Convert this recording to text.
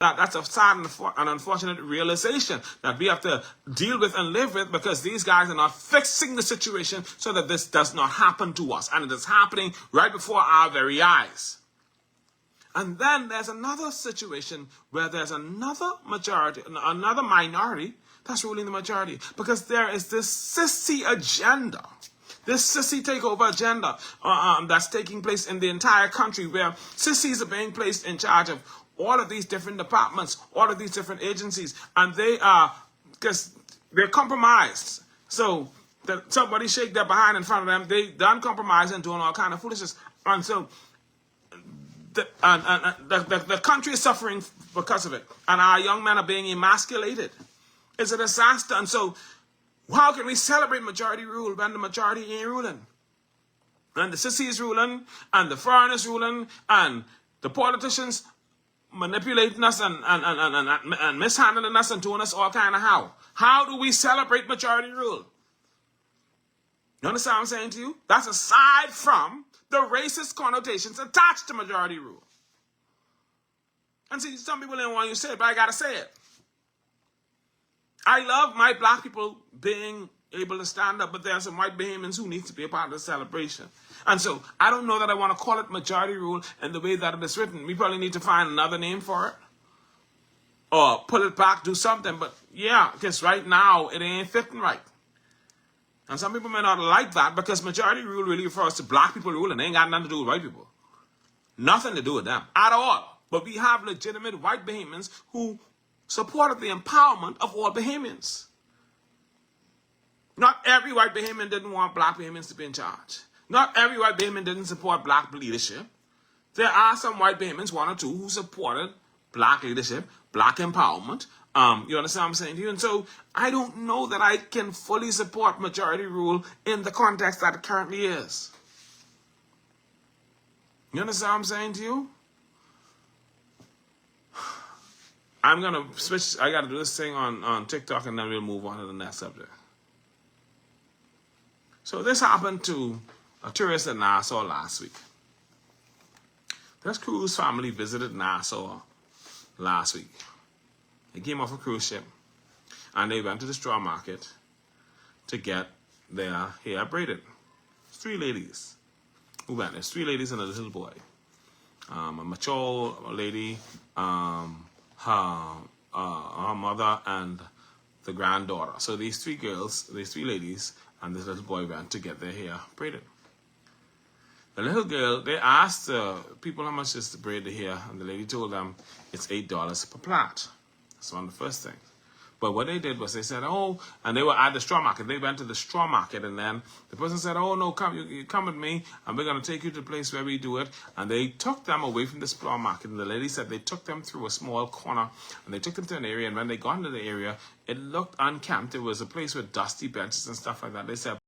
That's a sad and unfortunate realization that we have to deal with and live with, because these guys are not fixing the situation so that this does not happen to us. And it is happening right before our very eyes. And then there's another situation where there's another minority that's ruling the majority, because there is this sissy agenda, this sissy takeover agenda that's taking place in the entire country, where sissies are being placed in charge of all of these different departments, all of these different agencies, and they are, because they're compromised. So somebody shake their behind in front of them, they done compromise and doing all kind of foolishness. And so the country is suffering because of it. And our young men are being emasculated. It's a disaster. And so how can we celebrate majority rule when the majority ain't ruling? And the sissies ruling, and the foreigners ruling, and the politicians manipulating us and mishandling us and doing us all kind of how. How do we celebrate majority rule? You understand what I'm saying to you? That's aside from the racist connotations attached to majority rule. And see, some people didn't want you to say it, but I gotta say it. I love my black people being able to stand up, but there are some white Bahamians who need to be a part of the celebration. And so I don't know that I want to call it majority rule in the way that it is written. We probably need to find another name for it, or pull it back, do something. But yeah, because right now it ain't fitting right. And some people may not like that, because majority rule really refers to black people ruling. They ain't got nothing to do with white people. Nothing to do with them at all. But we have legitimate white Bahamians who supported the empowerment of all Bahamians. Not every white Bahamian didn't want black Bahamians to be in charge. Not every white Bahamian didn't support black leadership. There are some white Bahamians, one or two, who supported black leadership, black empowerment. You understand what I'm saying to you? And so I don't know that I can fully support majority rule in the context that it currently is. You understand what I'm saying to you? I'm going to switch. I got to do this thing on TikTok, and then we'll move on to the next subject. So this happened to a tourist in Nassau last week. This cruise family visited Nassau last week. They came off a cruise ship, and they went to the straw market to get their hair braided. 3 ladies who went. There's 3 ladies and a little boy. A mature lady, her mother, and the granddaughter. So these 3 girls, these 3 ladies, and this little boy went to get their hair braided. The little girl, they asked people how much is to braid the hair, and the lady told them it's $8 per plait. That's one of the first things. But what they did was they said, oh, and they were at the straw market. They went to the straw market, and then the person said, oh, no, come, you come with me, and we're going to take you to the place where we do it. And they took them away from the straw market, and the lady said they took them through a small corner, and they took them to an area, and when they got into the area, it looked unkempt. It was a place with dusty benches and stuff like that. They said,